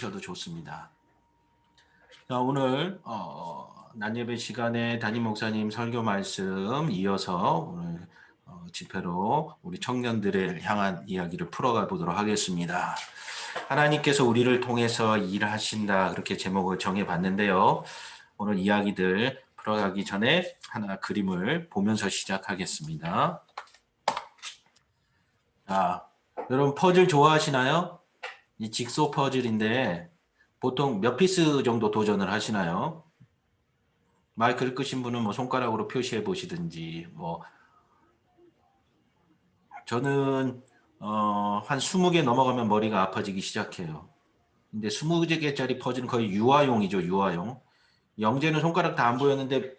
셔도 좋습니다. 자, 오늘 낮예배 시간에 담임 목사님 설교 말씀 이어서 오늘 집회로 우리 청년들을 향한 이야기를 풀어가 보도록 하겠습니다. 하나님께서 우리를 통해서 일하신다, 그렇게 제목을 정해봤는데요. 오늘 이야기들 풀어가기 전에 하나 그림을 보면서 시작하겠습니다. 자, 여러분 퍼즐 좋아하시나요? 이 직소 퍼즐인데 보통 몇 피스 정도 도전을 하시나요? 마이크를 끄신 분은 뭐 손가락으로 표시해 보시든지, 뭐 저는 한 20개 넘어가면 머리가 아파지기 시작해요. 근데 20개짜리 퍼즐은 거의 유아용이죠, 유아용. 영재는 손가락 다 안 보였는데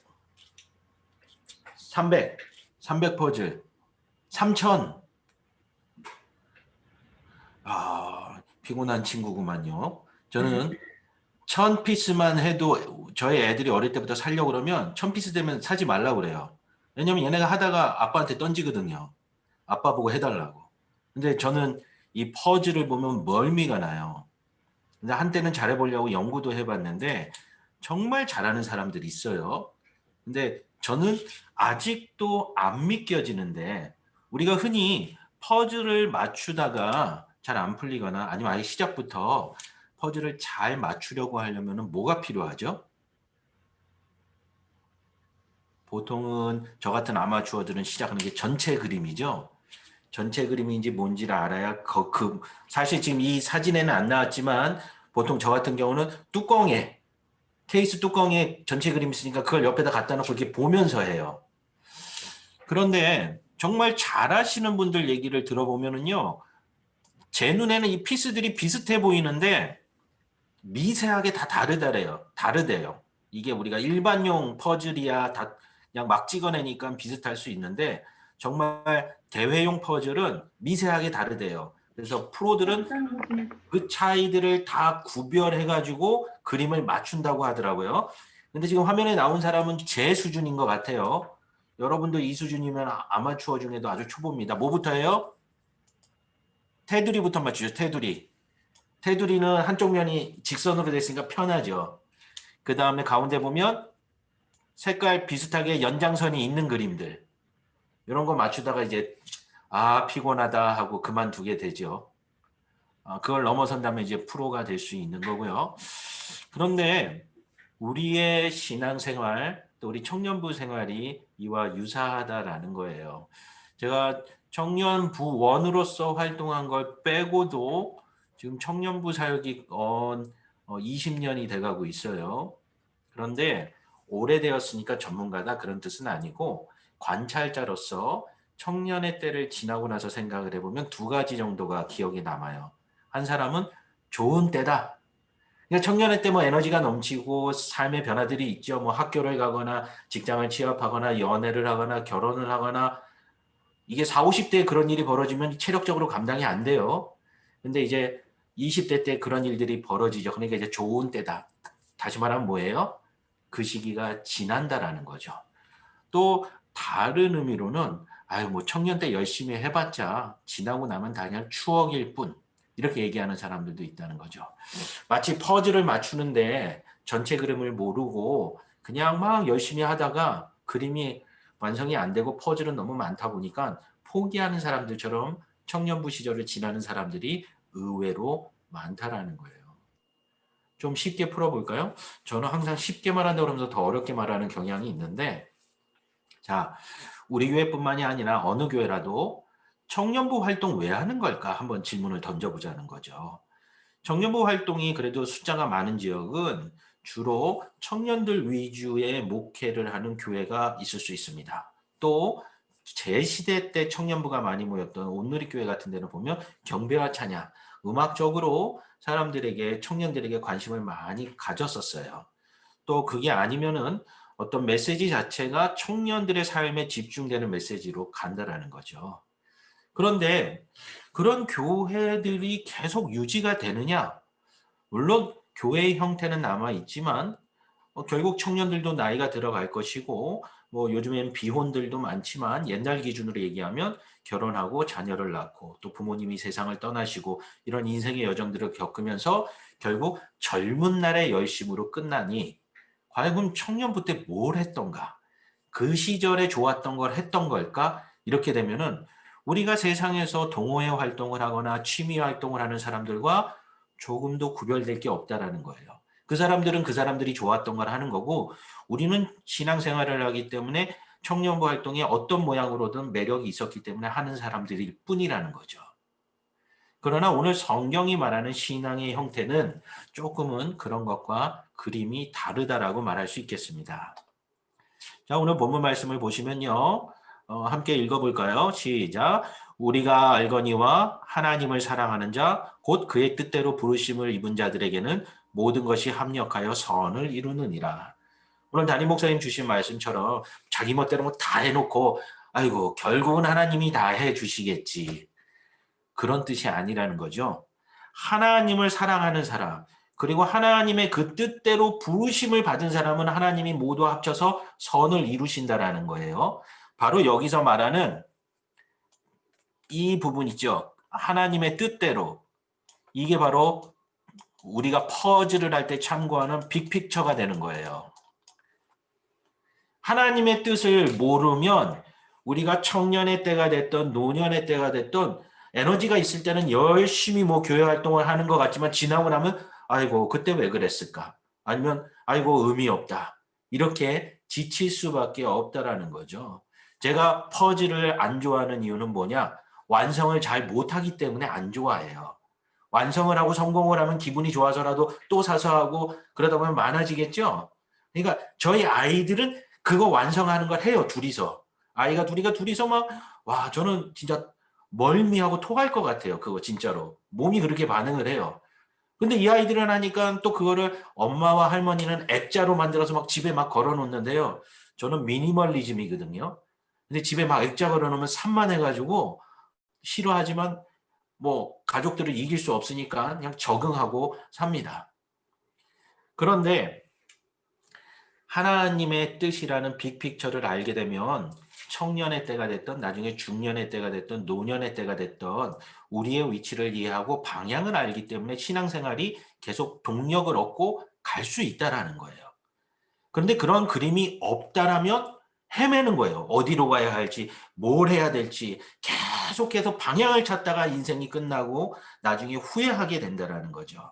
300 퍼즐, 3000. 피곤한 친구구만요. 저는 1000피스만 해도 저희 애들이 어릴 때부터 사려고 그러면 1000피스 되면 사지 말라고 그래요. 왜냐면 얘네가 하다가 아빠한테 던지거든요. 아빠 보고 해달라고. 근데 저는 이 퍼즐을 보면 멀미가 나요. 근데 한때는 잘해보려고 연구도 해봤는데 정말 잘하는 사람들이 있어요. 근데 저는 아직도 안 믿겨지는데 우리가 흔히 퍼즐을 맞추다가 잘 안 풀리거나 아니면 아예 시작부터 퍼즐을 잘 맞추려고 하려면 뭐가 필요하죠? 보통은 저 같은 아마추어들은 시작하는 게 전체 그림이죠. 전체 그림인지 뭔지를 알아야 사실 지금 이 사진에는 안 나왔지만 보통 저 같은 경우는 케이스 뚜껑에 전체 그림 있으니까 그걸 옆에다 갖다 놓고 이렇게 보면서 해요. 그런데 정말 잘하시는 분들 얘기를 들어보면은요, 제 눈에는 이 피스들이 비슷해 보이는데 미세하게 다 다르대요. 이게 우리가 일반용 퍼즐이야 다 그냥 막 찍어내니까 비슷할 수 있는데 정말 대회용 퍼즐은 미세하게 다르대요. 그래서 프로들은 그 차이들을 다 구별해가지고 그림을 맞춘다고 하더라고요. 근데 지금 화면에 나온 사람은 제 수준인 것 같아요. 여러분도 이 수준이면 아마추어 중에도 아주 초보입니다. 뭐부터 해요? 테두리부터 맞추죠. 테두리는 한쪽 면이 직선으로 됐으니까 편하죠. 그 다음에 가운데 보면 색깔 비슷하게 연장선이 있는 그림들. 이런 거 맞추다가 이제 피곤하다 하고 그만두게 되죠. 그걸 넘어선다면 이제 프로가 될 수 있는 거고요. 그런데 우리의 신앙생활, 또 우리 청년부 생활이 이와 유사하다라는 거예요. 제가 청년부원으로서 활동한 걸 빼고도 지금 청년부 사역이 20년이 돼가고 있어요. 그런데 오래되었으니까 전문가다 그런 뜻은 아니고 관찰자로서 청년의 때를 지나고 나서 생각을 해보면 두 가지 정도가 기억에 남아요. 한 사람은 좋은 때다. 그러니까 청년의 때 뭐 에너지가 넘치고 삶의 변화들이 있죠. 뭐 학교를 가거나 직장을 취업하거나 연애를 하거나 결혼을 하거나 이게 4, 50대에 그런 일이 벌어지면 체력적으로 감당이 안 돼요. 근데 이제 20대 때 그런 일들이 벌어지죠. 그러니까 이제 좋은 때다. 다시 말하면 뭐예요? 그 시기가 지난다라는 거죠. 또 다른 의미로는 뭐 청년 때 열심히 해봤자 지나고 나면 다 그냥 추억일 뿐. 이렇게 얘기하는 사람들도 있다는 거죠. 마치 퍼즐을 맞추는데 전체 그림을 모르고 그냥 막 열심히 하다가 그림이 완성이 안 되고 퍼즐은 너무 많다 보니까 포기하는 사람들처럼 청년부 시절을 지나는 사람들이 의외로 많다라는 거예요. 좀 쉽게 풀어볼까요? 저는 항상 쉽게 말한다고 그러면서 더 어렵게 말하는 경향이 있는데, 자, 우리 교회뿐만이 아니라 어느 교회라도 청년부 활동 왜 하는 걸까? 한번 질문을 던져보자는 거죠. 청년부 활동이 그래도 숫자가 많은 지역은 주로 청년들 위주의 목회를 하는 교회가 있을 수 있습니다. 또 제 시대 때 청년부가 많이 모였던 온누리교회 같은 데는 보면 경배와 찬양, 음악적으로 사람들에게 청년들에게 관심을 많이 가졌었어요. 또 그게 아니면은 어떤 메시지 자체가 청년들의 삶에 집중되는 메시지로 간다라는 거죠. 그런데 그런 교회들이 계속 유지가 되느냐? 물론 교회의 형태는 남아 있지만 결국 청년들도 나이가 들어갈 것이고 뭐 요즘엔 비혼들도 많지만 옛날 기준으로 얘기하면 결혼하고 자녀를 낳고 또 부모님이 세상을 떠나시고 이런 인생의 여정들을 겪으면서 결국 젊은 날의 열심으로 끝나니 과연 그럼 청년부 때 뭘 했던가? 그 시절에 좋았던 걸 했던 걸까? 이렇게 되면은 우리가 세상에서 동호회 활동을 하거나 취미 활동을 하는 사람들과 조금도 구별될 게 없다라는 거예요. 그 사람들은 그 사람들이 좋았던 걸 하는 거고 우리는 신앙생활을 하기 때문에 청년부 활동이 어떤 모양으로든 매력이 있었기 때문에 하는 사람들일 뿐이라는 거죠. 그러나 오늘 성경이 말하는 신앙의 형태는 조금은 그런 것과 그림이 다르다라고 말할 수 있겠습니다. 자, 오늘 본문 말씀을 보시면요. 함께 읽어볼까요? 시작. 우리가 알거니와 하나님을 사랑하는 자, 곧 그의 뜻대로 부르심을 입은 자들에게는 모든 것이 합력하여 선을 이루느니라. 오늘 담임 목사님 주신 말씀처럼 자기 멋대로 뭐 다 해놓고 아이고 결국은 하나님이 다 해주시겠지. 그런 뜻이 아니라는 거죠. 하나님을 사랑하는 사람, 그리고 하나님의 그 뜻대로 부르심을 받은 사람은 하나님이 모두 합쳐서 선을 이루신다라는 거예요. 바로 여기서 말하는 이 부분 있죠. 하나님의 뜻대로. 이게 바로 우리가 퍼즐을 할 때 참고하는 빅픽처가 되는 거예요. 하나님의 뜻을 모르면 우리가 청년의 때가 됐던 노년의 때가 됐던 에너지가 있을 때는 열심히 뭐 교회 활동을 하는 것 같지만 지나고 나면 아이고 그때 왜 그랬을까? 아니면 아이고 의미 없다. 이렇게 지칠 수밖에 없다라는 거죠. 제가 퍼즐을 안 좋아하는 이유는 뭐냐? 완성을 잘 못하기 때문에 안 좋아해요. 완성을 하고 성공을 하면 기분이 좋아서라도 또 사서 하고 그러다 보면 많아지겠죠? 그러니까 저희 아이들은 그거 완성하는 걸 해요, 둘이서. 아이가 둘이서 막, 와, 저는 진짜 멀미하고 토할 것 같아요, 그거 진짜로. 몸이 그렇게 반응을 해요. 근데 이 아이들은 하니까 또 그거를 엄마와 할머니는 액자로 만들어서 막 집에 막 걸어 놓는데요. 저는 미니멀리즘이거든요. 근데 집에 막 액자 걸어 놓으면 산만해가지고 싫어하지만 뭐 가족들을 이길 수 없으니까 그냥 적응하고 삽니다. 그런데 하나님의 뜻이라는 빅픽처를 알게 되면 청년의 때가 됐던 나중에 중년의 때가 됐던 노년의 때가 됐던 우리의 위치를 이해하고 방향을 알기 때문에 신앙생활이 계속 동력을 얻고 갈 수 있다라는 거예요. 그런데 그런 그림이 없다라면 헤매는 거예요. 어디로 가야 할지, 뭘 해야 될지 계속해서 방향을 찾다가 인생이 끝나고 나중에 후회하게 된다라는 거죠.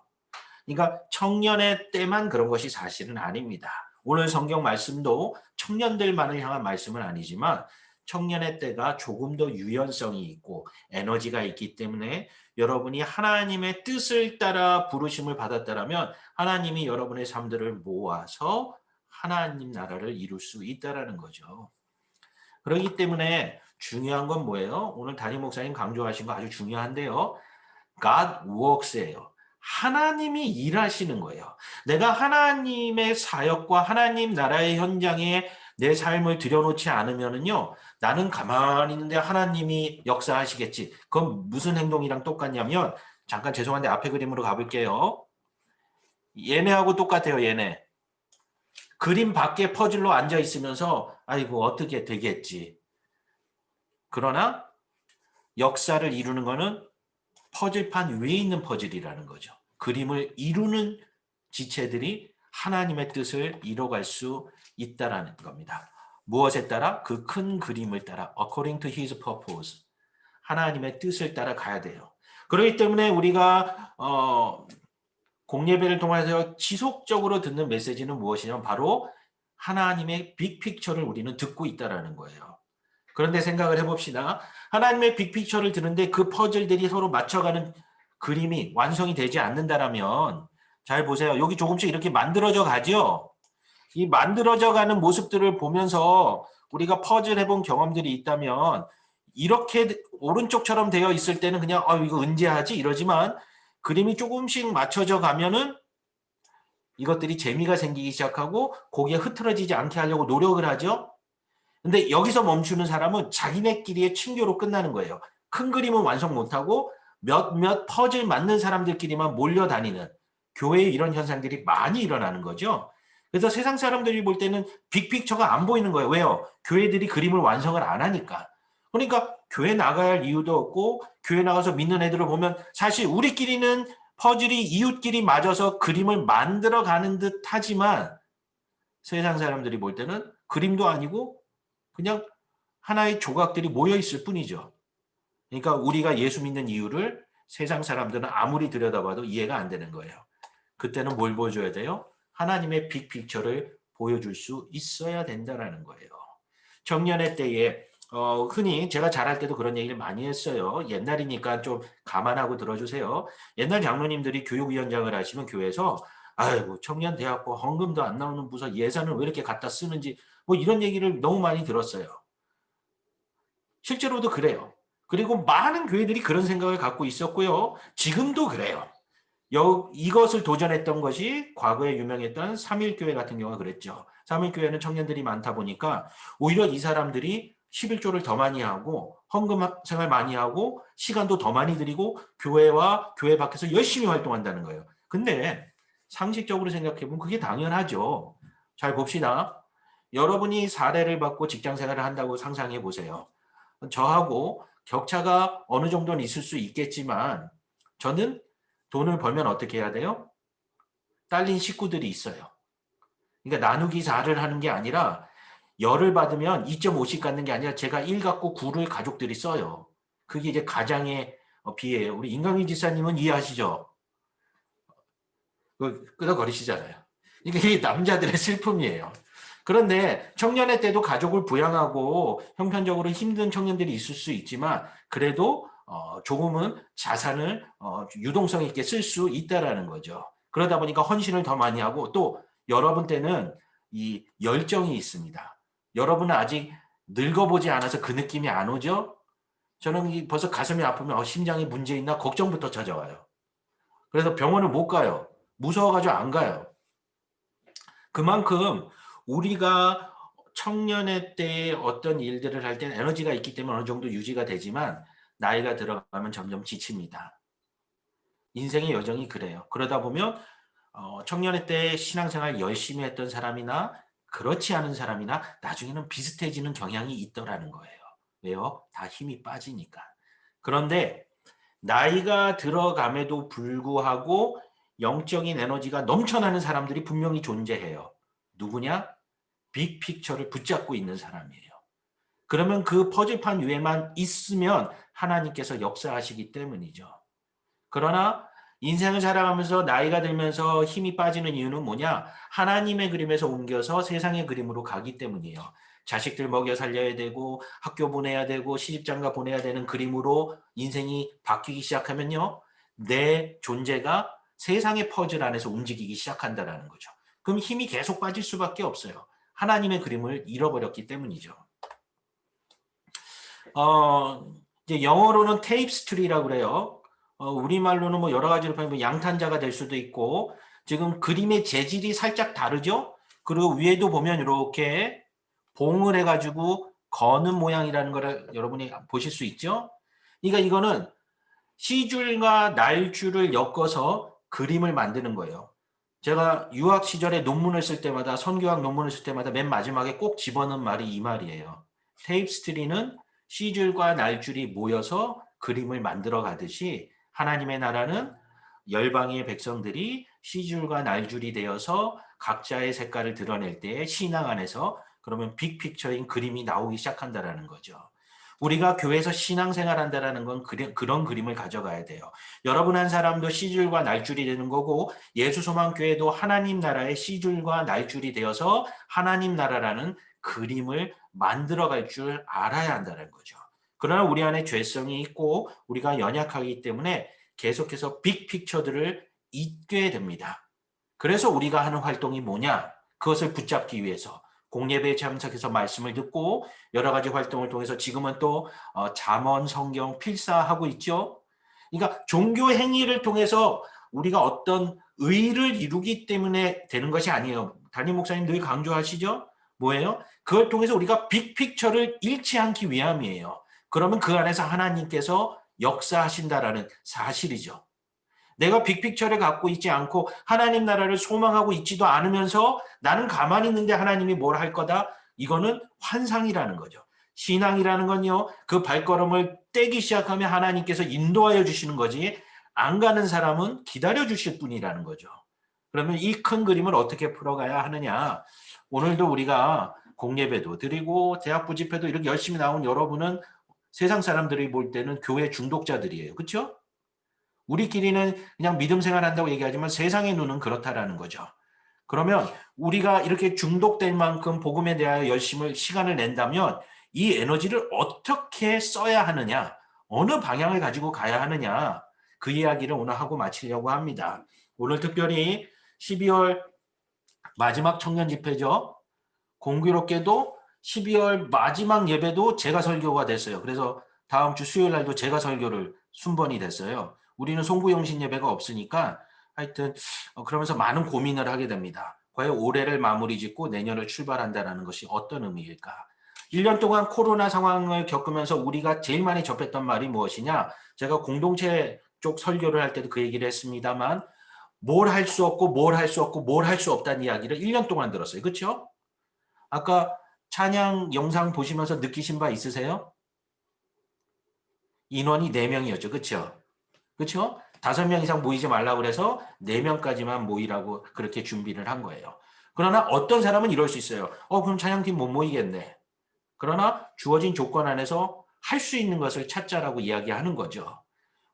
그러니까 청년의 때만 그런 것이 사실은 아닙니다. 오늘 성경 말씀도 청년들만을 향한 말씀은 아니지만 청년의 때가 조금 더 유연성이 있고 에너지가 있기 때문에 여러분이 하나님의 뜻을 따라 부르심을 받았다면 하나님이 여러분의 삶들을 모아서 하나님 나라를 이룰 수 있다라는 거죠. 그렇기 때문에 중요한 건 뭐예요? 오늘 담임 목사님 강조하신 거 아주 중요한데요. God works예요. 하나님이 일하시는 거예요. 내가 하나님의 사역과 하나님 나라의 현장에 내 삶을 들여놓지 않으면은요, 나는 가만히 있는데 하나님이 역사하시겠지. 그건 무슨 행동이랑 똑같냐면, 잠깐 죄송한데 앞에 그림으로 가볼게요. 얘네하고 똑같아요, 얘네. 그림 밖에 퍼즐로 앉아 있으면서, 아이고, 어떻게 되겠지. 그러나 역사를 이루는 거는 퍼즐판 위에 있는 퍼즐이라는 거죠. 그림을 이루는 지체들이 하나님의 뜻을 이뤄갈 수 있다라는 겁니다. 무엇에 따라? 그 큰 그림을 따라 according to his purpose. 하나님의 뜻을 따라 가야 돼요. 그렇기 때문에 우리가 공예배를 통해서 지속적으로 듣는 메시지는 무엇이냐면 바로 하나님의 빅픽처를 우리는 듣고 있다라는 거예요. 그런데 생각을 해봅시다. 하나님의 빅픽처를 드는데 그 퍼즐들이 서로 맞춰가는 그림이 완성이 되지 않는다라면 잘 보세요. 여기 조금씩 이렇게 만들어져 가죠. 이 만들어져 가는 모습들을 보면서 우리가 퍼즐 해본 경험들이 있다면 이렇게 오른쪽처럼 되어 있을 때는 그냥 이거 언제 하지? 이러지만 그림이 조금씩 맞춰져 가면은 이것들이 재미가 생기기 시작하고 거기에 흐트러지지 않게 하려고 노력을 하죠. 근데 여기서 멈추는 사람은 자기네끼리의 친교로 끝나는 거예요. 큰 그림은 완성 못하고 몇몇 퍼즐 맞는 사람들끼리만 몰려다니는 교회에 이런 현상들이 많이 일어나는 거죠. 그래서 세상 사람들이 볼 때는 빅픽처가 안 보이는 거예요. 왜요? 교회들이 그림을 완성을 안 하니까. 그러니까 교회 나가야 할 이유도 없고 교회 나가서 믿는 애들을 보면 사실 우리끼리는 퍼즐이 이웃끼리 맞아서 그림을 만들어가는 듯 하지만 세상 사람들이 볼 때는 그림도 아니고 그냥 하나의 조각들이 모여 있을 뿐이죠. 그러니까 우리가 예수 믿는 이유를 세상 사람들은 아무리 들여다봐도 이해가 안 되는 거예요. 그때는 뭘 보여줘야 돼요? 하나님의 빅픽처를 보여줄 수 있어야 된다는 거예요. 청년의 때에 흔히 제가 잘할 때도 그런 얘기를 많이 했어요. 옛날이니까 좀 감안하고 들어주세요. 옛날 장로님들이 교육위원장을 하시면 교회에서 아이고 청년 대학부 헌금도 안 나오는 부서 예산을 왜 이렇게 갖다 쓰는지 뭐 이런 얘기를 너무 많이 들었어요. 실제로도 그래요. 그리고 많은 교회들이 그런 생각을 갖고 있었고요. 지금도 그래요. 이것을 도전했던 것이 과거에 유명했던 삼일교회 같은 경우가 그랬죠. 삼일교회는 청년들이 많다 보니까 오히려 이 사람들이 11조를 더 많이 하고 헌금 생활 많이 하고 시간도 더 많이 들이고 교회와 교회 밖에서 열심히 활동한다는 거예요. 근데 상식적으로 생각해 보면 그게 당연하죠. 잘 봅시다. 여러분이 사례를 받고 직장 생활을 한다고 상상해 보세요. 저하고 격차가 어느 정도는 있을 수 있겠지만 저는 돈을 벌면 어떻게 해야 돼요? 딸린 식구들이 있어요. 그러니까 나누기 4를 하는 게 아니라 열을 받으면 2.5씩 갖는 게 아니라 제가 1 갖고 9를 가족들이 써요. 그게 이제 가장의 비예요. 우리 인강희 지사님은 이해하시죠? 끄덕거리시잖아요. 이게 남자들의 슬픔이에요. 그런데 청년의 때도 가족을 부양하고 형편적으로 힘든 청년들이 있을 수 있지만 그래도 조금은 자산을 유동성 있게 쓸 수 있다라는 거죠. 그러다 보니까 헌신을 더 많이 하고 또 여러분 때는 이 열정이 있습니다. 여러분은 아직 늙어보지 않아서 그 느낌이 안 오죠? 저는 벌써 가슴이 아프면 심장에 문제 있나 걱정부터 찾아와요. 그래서 병원을 못 가요. 무서워가지고 안 가요. 그만큼 우리가 청년의 때에 어떤 일들을 할 때는 에너지가 있기 때문에 어느 정도 유지가 되지만 나이가 들어가면 점점 지칩니다. 인생의 여정이 그래요. 그러다 보면 청년의 때 신앙생활 열심히 했던 사람이나 그렇지 않은 사람이나 나중에는 비슷해지는 경향이 있더라는 거예요. 왜요? 다 힘이 빠지니까. 그런데 나이가 들어감에도 불구하고 영적인 에너지가 넘쳐나는 사람들이 분명히 존재해요. 누구냐? 빅픽처를 붙잡고 있는 사람이에요. 그러면 그 퍼즐판 위에만 있으면 하나님께서 역사하시기 때문이죠. 그러나 인생을 살아가면서 나이가 들면서 힘이 빠지는 이유는 뭐냐? 하나님의 그림에서 옮겨서 세상의 그림으로 가기 때문이에요. 자식들 먹여 살려야 되고 학교 보내야 되고 시집장가 보내야 되는 그림으로 인생이 바뀌기 시작하면요. 내 존재가 세상의 퍼즐 안에서 움직이기 시작한다는 거죠. 그럼 힘이 계속 빠질 수밖에 없어요. 하나님의 그림을 잃어버렸기 때문이죠. 이제 영어로는 테이프스트리라고 그래요. 우리말로는 뭐 여러 가지로 보면 양탄자가 될 수도 있고 지금 그림의 재질이 살짝 다르죠? 그리고 위에도 보면 이렇게 봉을 해가지고 거는 모양이라는 거를 여러분이 보실 수 있죠? 그러니까 이거는 시줄과 날줄을 엮어서 그림을 만드는 거예요. 제가 유학 시절에 논문을 쓸 때마다 선교학 논문을 쓸 때마다 맨 마지막에 꼭 집어넣은 말이 이 말이에요. 테이프스트리는 시줄과 날줄이 모여서 그림을 만들어 가듯이 하나님의 나라는 열방의 백성들이 시줄과 날줄이 되어서 각자의 색깔을 드러낼 때 신앙 안에서 그러면 빅픽처인 그림이 나오기 시작한다라는 거죠. 우리가 교회에서 신앙생활한다라는 건 그런 그림을 가져가야 돼요. 여러분 한 사람도 시줄과 날줄이 되는 거고 예수소망교회도 하나님 나라의 시줄과 날줄이 되어서 하나님 나라라는 그림을 만들어갈 줄 알아야 한다는 거죠. 그러나 우리 안에 죄성이 있고 우리가 연약하기 때문에 계속해서 빅픽처들을 잊게 됩니다. 그래서 우리가 하는 활동이 뭐냐? 그것을 붙잡기 위해서 공예배에 참석해서 말씀을 듣고 여러 가지 활동을 통해서 지금은 또 잠언 성경 필사하고 있죠. 그러니까 종교 행위를 통해서 우리가 어떤 의를 이루기 때문에 되는 것이 아니에요. 담임 목사님 늘 강조하시죠? 뭐예요? 그걸 통해서 우리가 빅픽처를 잃지 않기 위함이에요. 그러면 그 안에서 하나님께서 역사하신다라는 사실이죠. 내가 빅픽처를 갖고 있지 않고 하나님 나라를 소망하고 있지도 않으면서 나는 가만히 있는데 하나님이 뭘 할 거다? 이거는 환상이라는 거죠. 신앙이라는 건요. 그 발걸음을 떼기 시작하면 하나님께서 인도하여 주시는 거지 안 가는 사람은 기다려 주실 뿐이라는 거죠. 그러면 이 큰 그림을 어떻게 풀어가야 하느냐. 오늘도 우리가 공예배도 드리고 대학 부집회도 이렇게 열심히 나온 여러분은 세상 사람들이 볼 때는 교회 중독자들이에요. 그렇죠? 우리끼리는 그냥 믿음 생활한다고 얘기하지만 세상의 눈은 그렇다라는 거죠. 그러면 우리가 이렇게 중독될 만큼 복음에 대하여 열심을 시간을 낸다면 이 에너지를 어떻게 써야 하느냐, 어느 방향을 가지고 가야 하느냐 그 이야기를 오늘 하고 마치려고 합니다. 오늘 특별히 12월 마지막 청년 집회죠. 공교롭게도 12월 마지막 예배도 제가 설교가 됐어요. 그래서 다음 주 수요일 날도 제가 설교를 순번이 됐어요. 우리는 송구영신 예배가 없으니까 하여튼 그러면서 많은 고민을 하게 됩니다. 과연 올해를 마무리 짓고 내년을 출발한다는 것이 어떤 의미일까? 1년 동안 코로나 상황을 겪으면서 우리가 제일 많이 접했던 말이 무엇이냐? 제가 공동체 쪽 설교를 할 때도 그 얘기를 했습니다만 뭘 할 수 없고 뭘 할 수 없고 뭘 할 수 없다는 이야기를 1년 동안 들었어요. 그렇죠? 아까 찬양 영상 보시면서 느끼신 바 있으세요? 인원이 4명이었죠. 그렇죠? 그렇죠? 5명 이상 모이지 말라고 그래서 4명까지만 모이라고 그렇게 준비를 한 거예요. 그러나 어떤 사람은 이럴 수 있어요. 그럼 찬양팀 못 모이겠네. 그러나 주어진 조건 안에서 할 수 있는 것을 찾자라고 이야기하는 거죠.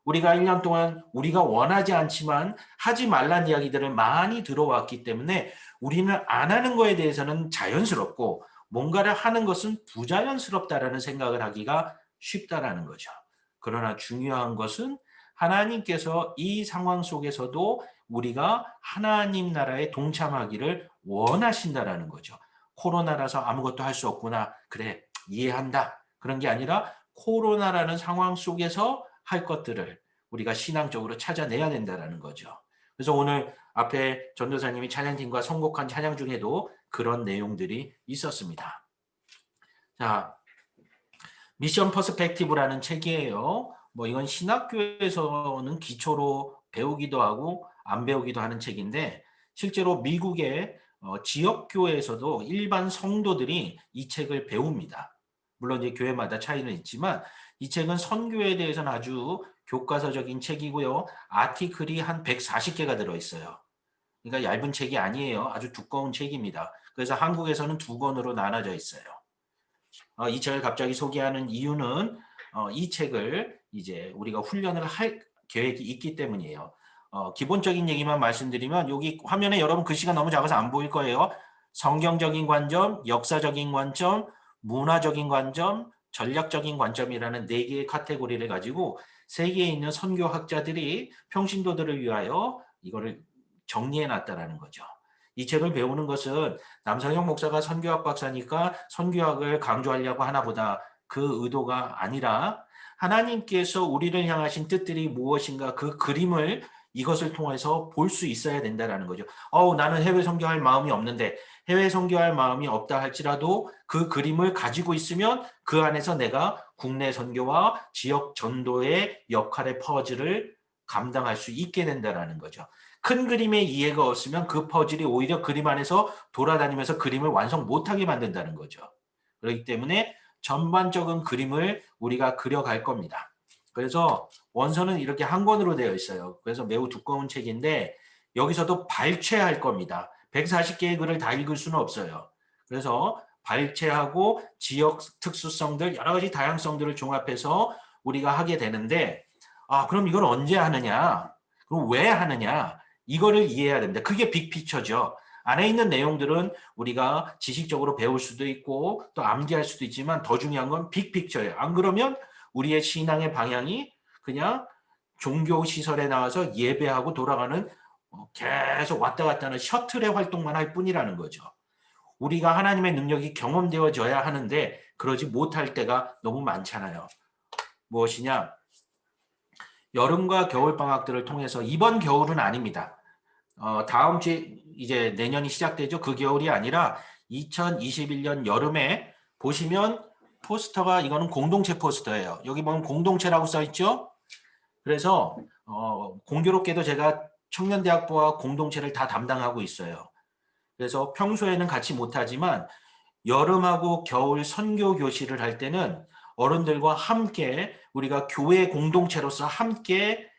우리가 1년 동안 우리가 원하지 않지만 하지 말란 이야기들을 많이 들어왔기 때문에 우리는 안 하는 거에 대해서는 자연스럽고 뭔가를 하는 것은 부자연스럽다라는 생각을 하기가 쉽다라는 거죠. 그러나 중요한 것은 하나님께서 이 상황 속에서도 우리가 하나님 나라에 동참하기를 원하신다라는 거죠. 코로나라서 아무것도 할 수 없구나. 그래, 이해한다. 그런 게 아니라 코로나라는 상황 속에서 할 것들을 우리가 신앙적으로 찾아내야 된다는 거죠. 그래서 오늘 앞에 전도사님이 찬양팀과 선곡한 찬양 중에도 그런 내용들이 있었습니다. 자, 미션 퍼스펙티브라는 책이에요. 뭐 이건 신학교에서는 기초로 배우기도 하고 안 배우기도 하는 책인데 실제로 미국의 지역교회에서도 일반 성도들이 이 책을 배웁니다. 물론 이제 교회마다 차이는 있지만 이 책은 선교에 대해서는 아주 교과서적인 책이고요. 아티클이 한 140개가 들어있어요. 그러니까 얇은 책이 아니에요. 아주 두꺼운 책입니다. 그래서 한국에서는 2권으로 나눠져 있어요. 이 책을 갑자기 소개하는 이유는 이 책을 이제 우리가 훈련을 할 계획이 있기 때문이에요. 기본적인 얘기만 말씀드리면 여기 화면에 여러분 글씨가 너무 작아서 안 보일 거예요. 성경적인 관점, 역사적인 관점, 문화적인 관점, 전략적인 관점이라는 4개의 카테고리를 가지고 세계에 있는 선교학자들이 평신도들을 위하여 이거를 정리해 놨다라는 거죠. 이 책을 배우는 것은 남성형 목사가 선교학 박사니까 선교학을 강조하려고 하나보다 그 의도가 아니라 하나님께서 우리를 향하신 뜻들이 무엇인가 그 그림을 이것을 통해서 볼 수 있어야 된다는 거죠. 나는 해외 선교할 마음이 없는데 해외 선교할 마음이 없다 할지라도 그 그림을 가지고 있으면 그 안에서 내가 국내 선교와 지역 전도의 역할의 퍼즐을 감당할 수 있게 된다는 거죠. 큰 그림의 이해가 없으면 그 퍼즐이 오히려 그림 안에서 돌아다니면서 그림을 완성 못하게 만든다는 거죠. 그렇기 때문에 전반적인 그림을 우리가 그려갈 겁니다. 그래서 원서는 이렇게 한 권으로 되어 있어요. 그래서 매우 두꺼운 책인데 여기서도 발췌할 겁니다. 140개의 글을 다 읽을 수는 없어요. 그래서 발췌하고 지역 특수성들 여러 가지 다양성들을 종합해서 우리가 하게 되는데 그럼 이걸 언제 하느냐? 그럼 왜 하느냐? 이거를 이해해야 됩니다. 그게 빅피처죠. 안에 있는 내용들은 우리가 지식적으로 배울 수도 있고 또 암기할 수도 있지만 더 중요한 건 빅픽처예요. 안 그러면 우리의 신앙의 방향이 그냥 종교시설에 나와서 예배하고 돌아가는 계속 왔다 갔다 하는 셔틀의 활동만 할 뿐이라는 거죠. 우리가 하나님의 능력이 경험되어져야 하는데 그러지 못할 때가 너무 많잖아요. 무엇이냐? 여름과 겨울방학들을 통해서 이번 겨울은 아닙니다. 다음 주에 이제 내년이 시작되죠. 그 겨울이 아니라 2021년 여름에 보시면 포스터가 이거는 공동체 포스터예요. 여기 보면 공동체라고 써 있죠. 그래서 공교롭게도 제가 청년대학부와 공동체를 다 담당하고 있어요. 그래서 평소에는 같이 못하지만 여름하고 겨울 선교 교실을 할 때는 어른들과 함께 우리가 교회 공동체로서 함께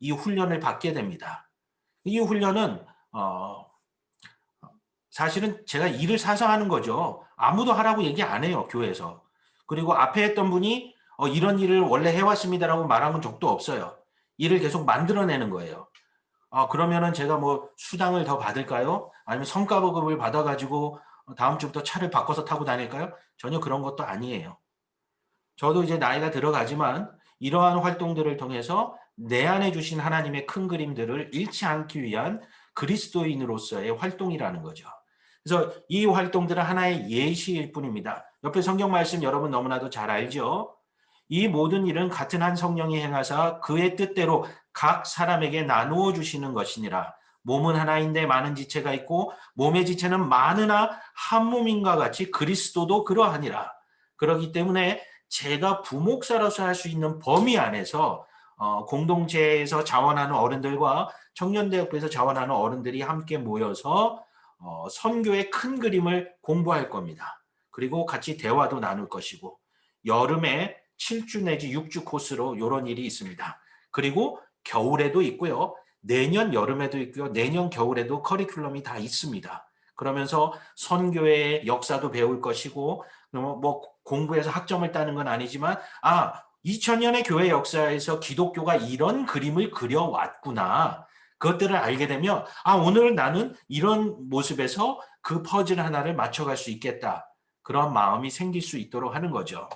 이 훈련을 받게 됩니다. 이 훈련은 사실은 제가 일을 사서 하는 거죠. 아무도 하라고 얘기 안 해요, 교회에서. 그리고 앞에 했던 분이 이런 일을 원래 해왔습니다라고 말한 적도 없어요. 일을 계속 만들어내는 거예요. 그러면은 제가 뭐 수당을 더 받을까요? 아니면 성과급을 받아가지고 다음 주부터 차를 바꿔서 타고 다닐까요? 전혀 그런 것도 아니에요. 저도 이제 나이가 들어가지만 이러한 활동들을 통해서 내 안에 주신 하나님의 큰 그림들을 잃지 않기 위한 그리스도인으로서의 활동이라는 거죠. 그래서 이 활동들은 하나의 예시일 뿐입니다. 옆에 성경 말씀 여러분 너무나도 잘 알죠? 이 모든 일은 같은 한 성령이 행하사 그의 뜻대로 각 사람에게 나누어 주시는 것이니라. 몸은 하나인데 많은 지체가 있고 몸의 지체는 많으나 한 몸인가 같이 그리스도도 그러하니라. 그렇기 때문에 제가 부목사로서 할 수 있는 범위 안에서 공동체에서 자원하는 어른들과 청년대학부에서 자원하는 어른들이 함께 모여서 선교의 큰 그림을 공부할 겁니다. 그리고 같이 대화도 나눌 것이고 여름에 7주 내지 6주 코스로 이런 일이 있습니다. 그리고 겨울에도 있고요. 내년 여름에도 있고요. 내년 겨울에도 커리큘럼이 다 있습니다. 그러면서 선교의 역사도 배울 것이고 뭐 공부해서 학점을 따는 건 아니지만 2000년의 교회 역사에서 기독교가 이런 그림을 그려왔구나. 그것들을 알게 되면 오늘 나는 이런 모습에서 그 퍼즐 하나를 맞춰갈 수 있겠다. 그런 마음이 생길 수 있도록 하는 거죠.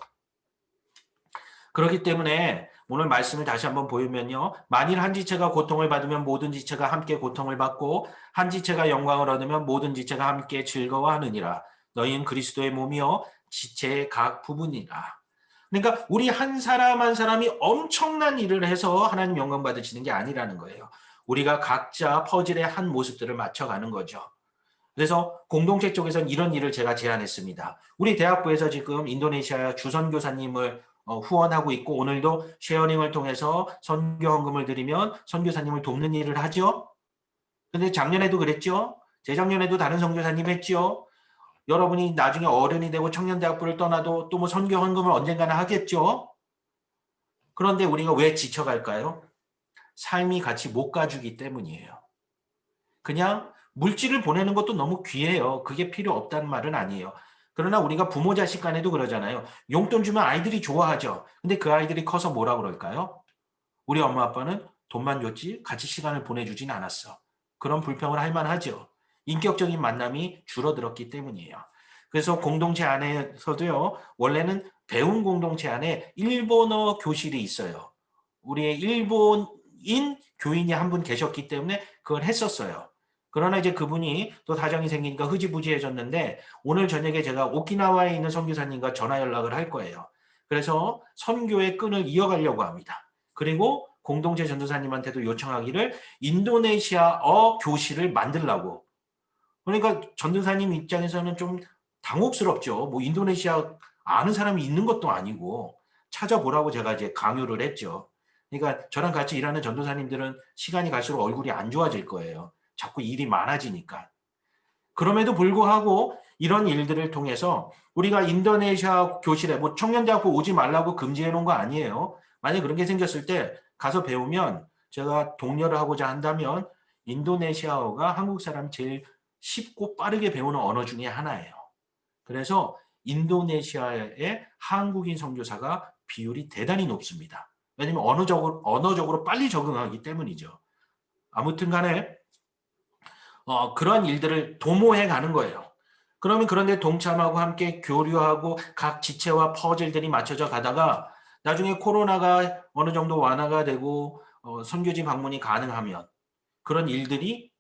그렇기 때문에 오늘 말씀을 다시 한번 보면요. 만일 한 지체가 고통을 받으면 모든 지체가 함께 고통을 받고 한 지체가 영광을 얻으면 모든 지체가 함께 즐거워하느니라. 너희는 그리스도의 몸이요 지체의 각 부분이라. 그러니까 우리 한 사람 한 사람이 엄청난 일을 해서 하나님 영광 받으시는 게 아니라는 거예요. 우리가 각자 퍼즐의 한 모습들을 맞춰가는 거죠. 그래서 공동체 쪽에서는 이런 일을 제가 제안했습니다. 우리 대학부에서 지금 인도네시아 주선교사님을 후원하고 있고 오늘도 쉐어링을 통해서 선교 헌금을 드리면 선교사님을 돕는 일을 하죠. 근데 작년에도 그랬죠. 재작년에도 다른 선교사님 했죠. 여러분이 나중에 어른이 되고 청년대학부를 떠나도 또 뭐 선교 헌금을 언젠가는 하겠죠. 그런데 우리가 왜 지쳐갈까요? 삶이 같이 못 가주기 때문이에요. 그냥 물질을 보내는 것도 너무 귀해요. 그게 필요 없다는 말은 아니에요. 그러나 우리가 부모 자식 간에도 그러잖아요. 용돈 주면 아이들이 좋아하죠. 근데 그 아이들이 커서 뭐라 그럴까요? 우리 엄마 아빠는 돈만 줬지 같이 시간을 보내주진 않았어. 그런 불평을 할 만하죠. 인격적인 만남이 줄어들었기 때문이에요. 그래서 공동체 안에서도요. 원래는 배운 공동체 안에 일본어 교실이 있어요. 우리의 일본인 교인이 한 분 계셨기 때문에 그걸 했었어요. 그러나 이제 그분이 또 사정이 생기니까 흐지부지해졌는데 오늘 저녁에 제가 오키나와에 있는 선교사님과 전화 연락을 할 거예요. 그래서 선교의 끈을 이어가려고 합니다. 그리고 공동체 전도사님한테도 요청하기를 인도네시아어 교실을 만들라고. 그러니까 전도사님 입장에서는 좀 당혹스럽죠. 뭐 인도네시아 아는 사람이 있는 것도 아니고 찾아보라고 제가 이제 강요를 했죠. 그러니까 저랑 같이 일하는 전도사님들은 시간이 갈수록 얼굴이 안 좋아질 거예요. 자꾸 일이 많아지니까. 그럼에도 불구하고 이런 일들을 통해서 우리가 인도네시아 교실에 뭐 청년대학교 오지 말라고 금지해 놓은 거 아니에요. 만약에 그런 게 생겼을 때 가서 배우면 제가 독려를 하고자 한다면 인도네시아어가 한국 사람 제일 쉽고 빠르게 배우는 언어 중에 하나예요. 그래서 인도네시아의 한국인 선교사가 비율이 대단히 높습니다. 왜냐하면 언어적으로 빨리 적응하기 때문이죠. 아무튼 간에 그런 일들을 도모해 가는 거예요. 그러면 그런데 동참하고 함께 교류하고 각 지체와 퍼즐들이 맞춰져 가다가 나중에 코로나가 어느 정도 완화가 되고 선교지 방문이 가능하면 그런 일들이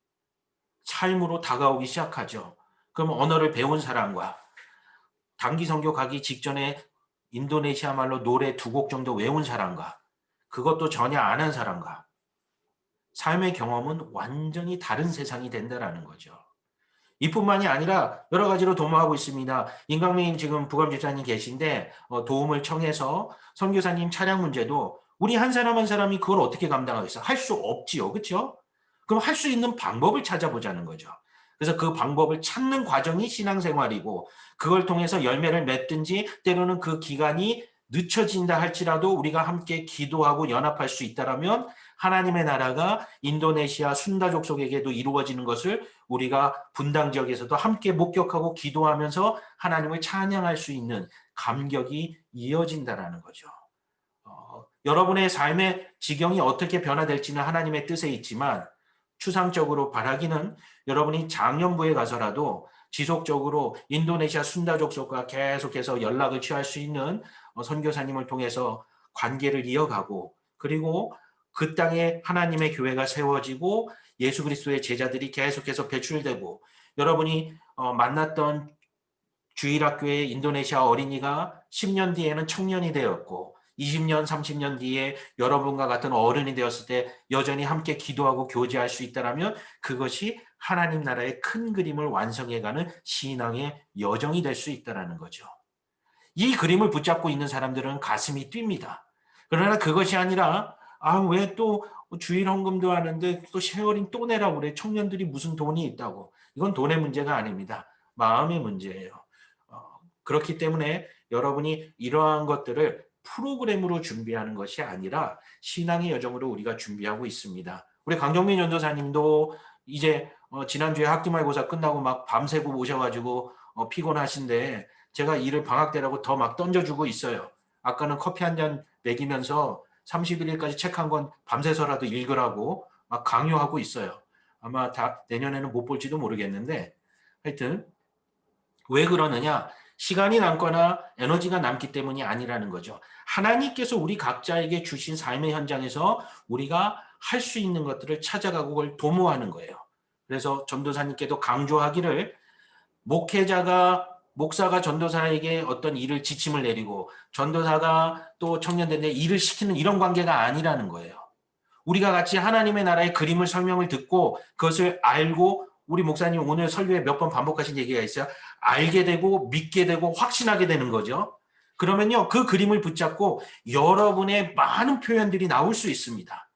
삶으로 다가오기 시작하죠. 그럼 언어를 배운 사람과 단기 선교 가기 직전에 인도네시아 말로 노래 2곡 정도 외운 사람과 그것도 전혀 안 한 사람과 삶의 경험은 완전히 다른 세상이 된다라는 거죠. 이뿐만이 아니라 여러 가지로 도모하고 있습니다. 임강민 지금 부감 집사님 계신데 도움을 청해서 선교사님 차량 문제도 우리 한 사람 한 사람이 그걸 어떻게 감당하겠어? 할 수 없지요. 그렇죠? 그럼 할 수 있는 방법을 찾아보자는 거죠. 그래서 그 방법을 찾는 과정이 신앙생활이고 그걸 통해서 열매를 맺든지 때로는 그 기간이 늦춰진다 할지라도 우리가 함께 기도하고 연합할 수 있다라면 하나님의 나라가 인도네시아 순다족 속에게도 이루어지는 것을 우리가 분당 지역에서도 함께 목격하고 기도하면서 하나님을 찬양할 수 있는 감격이 이어진다라는 거죠. 여러분의 삶의 지경이 어떻게 변화될지는 하나님의 뜻에 있지만 추상적으로 바라기는 여러분이 장년부에 가서라도 지속적으로 인도네시아 순다족 속과 계속해서 연락을 취할 수 있는 선교사님을 통해서 관계를 이어가고 그리고 그 땅에 하나님의 교회가 세워지고 예수 그리스도의 제자들이 계속해서 배출되고 여러분이 만났던 주일학교의 인도네시아 어린이가 10년 뒤에는 청년이 되었고 20년, 30년 뒤에 여러분과 같은 어른이 되었을 때 여전히 함께 기도하고 교제할 수 있다면 그것이 하나님 나라의 큰 그림을 완성해가는 신앙의 여정이 될 수 있다는 거죠. 이 그림을 붙잡고 있는 사람들은 가슴이 뜁니다. 그러나 그것이 아니라 왜 또 주일 헌금도 하는데 또 쉐어링 또 내라고 그래. 청년들이 무슨 돈이 있다고. 이건 돈의 문제가 아닙니다. 마음의 문제예요. 그렇기 때문에 여러분이 이러한 것들을 프로그램으로 준비하는 것이 아니라 신앙의 여정으로 우리가 준비하고 있습니다. 우리 강정민 전도사님도 이제 지난주에 학기말고사 끝나고 막 밤새고 오셔가지고 피곤하신데 제가 일을 방학 때라고 더 막 던져주고 있어요. 아까는 커피 한 잔 먹이면서 31일까지 책 한 권 밤새서라도 읽으라고 막 강요하고 있어요. 아마 다 내년에는 못 볼지도 모르겠는데 하여튼 왜 그러느냐? 시간이 남거나 에너지가 남기 때문이 아니라는 거죠. 하나님께서 우리 각자에게 주신 삶의 현장에서 우리가 할 수 있는 것들을 찾아가고 그걸 도모하는 거예요. 그래서 전도사님께도 강조하기를 목사가 전도사에게 어떤 일을 지침을 내리고 전도사가 또 청년들에게 일을 시키는 이런 관계가 아니라는 거예요. 우리가 같이 하나님의 나라의 그림을 설명을 듣고 그것을 알고 우리 목사님 오늘 설교에 몇 번 반복하신 얘기가 있어요. 알게 되고 믿게 되고 확신하게 되는 거죠. 그러면요. 그 그림을 붙잡고 여러분의 많은 표현들이 나올 수 있습니다.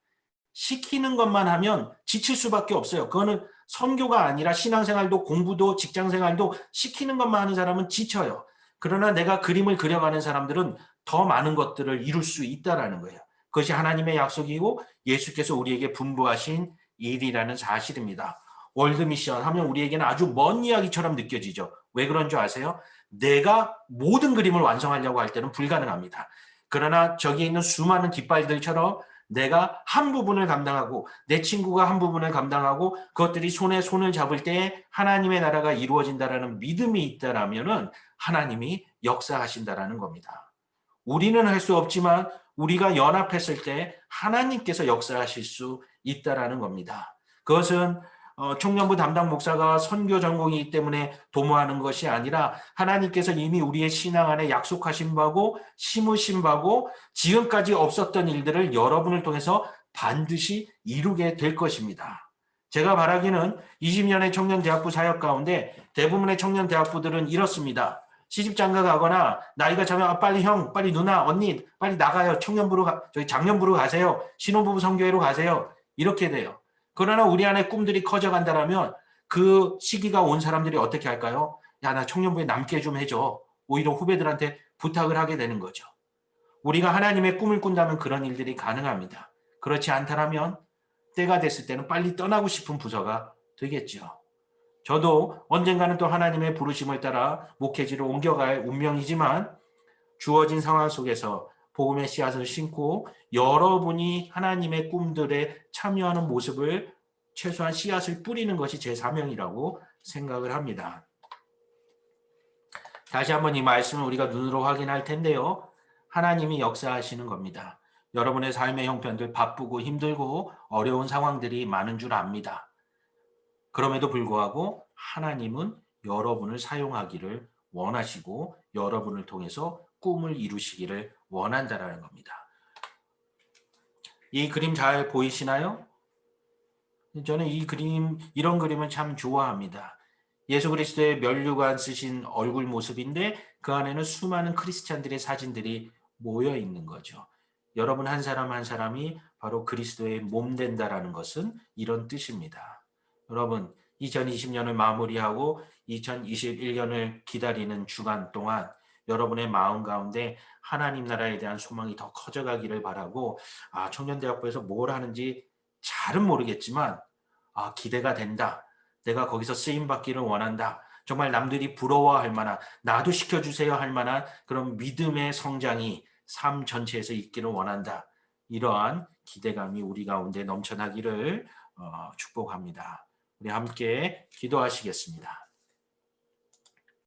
시키는 것만 하면 지칠 수밖에 없어요. 그거는 선교가 아니라 신앙생활도 공부도 직장생활도 시키는 것만 하는 사람은 지쳐요. 그러나 내가 그림을 그려가는 사람들은 더 많은 것들을 이룰 수 있다라는 거예요. 그것이 하나님의 약속이고 예수께서 우리에게 분부하신 일이라는 사실입니다. 월드미션 하면 우리에게는 아주 먼 이야기처럼 느껴지죠. 왜 그런 줄 아세요? 내가 모든 그림을 완성하려고 할 때는 불가능합니다. 그러나 저기에 있는 수많은 깃발들처럼 내가 한 부분을 감당하고 내 친구가 한 부분을 감당하고 그것들이 손에 손을 잡을 때 하나님의 나라가 이루어진다라는 믿음이 있다라면은 하나님이 역사하신다라는 겁니다. 우리는 할 수 없지만 우리가 연합했을 때 하나님께서 역사하실 수 있다라는 겁니다. 그것은 청년부 담당 목사가 선교 전공이기 때문에 도모하는 것이 아니라 하나님께서 이미 우리의 신앙 안에 약속하신 바고 심으신 바고 지금까지 없었던 일들을 여러분을 통해서 반드시 이루게 될 것입니다. 제가 바라기는 20년의 청년대학부 사역 가운데 대부분의 청년대학부들은 이렇습니다. 시집장가 가거나 나이가 차면 빨리 형, 빨리 누나, 언니, 빨리 나가요. 저희 장년부로 가세요. 신혼부부 성교회로 가세요. 이렇게 돼요. 그러나 우리 안에 꿈들이 커져간다면 그 시기가 온 사람들이 어떻게 할까요? 야, 나 청년부에 남게 좀 해줘. 오히려 후배들한테 부탁을 하게 되는 거죠. 우리가 하나님의 꿈을 꾼다면 그런 일들이 가능합니다. 그렇지 않다면 때가 됐을 때는 빨리 떠나고 싶은 부서가 되겠죠. 저도 언젠가는 또 하나님의 부르심을 따라 목회지로 옮겨갈 운명이지만 주어진 상황 속에서 복음의 씨앗을 심고 여러분이 하나님의 꿈들에 참여하는 모습을 최소한 씨앗을 뿌리는 것이 제 사명이라고 생각을 합니다. 다시 한번 이 말씀을 우리가 눈으로 확인할 텐데요. 하나님이 역사하시는 겁니다. 여러분의 삶의 형편들 바쁘고 힘들고 어려운 상황들이 많은 줄 압니다. 그럼에도 불구하고 하나님은 여러분을 사용하기를 원하시고 여러분을 통해서 꿈을 이루시기를 원한다라는 겁니다. 이 그림 잘 보이시나요? 저는 이런 그림을 참 좋아합니다. 예수 그리스도의 면류관 쓰신 얼굴 모습인데 그 안에는 수많은 크리스찬들의 사진들이 모여 있는 거죠. 여러분 한 사람 한 사람이 바로 그리스도의 몸 된다라는 것은 이런 뜻입니다. 여러분 2020년을 마무리하고 2021년을 기다리는 주간 동안 여러분의 마음 가운데 하나님 나라에 대한 소망이 더 커져가기를 바라고, 청년대학부에서 뭘 하는지 잘은 모르겠지만 기대가 된다. 내가 거기서 쓰임받기를 원한다. 정말 남들이 부러워할 만한, 나도 시켜주세요 할 만한 그런 믿음의 성장이 삶 전체에서 있기를 원한다. 이러한 기대감이 우리 가운데 넘쳐나기를 축복합니다. 우리 함께 기도하시겠습니다.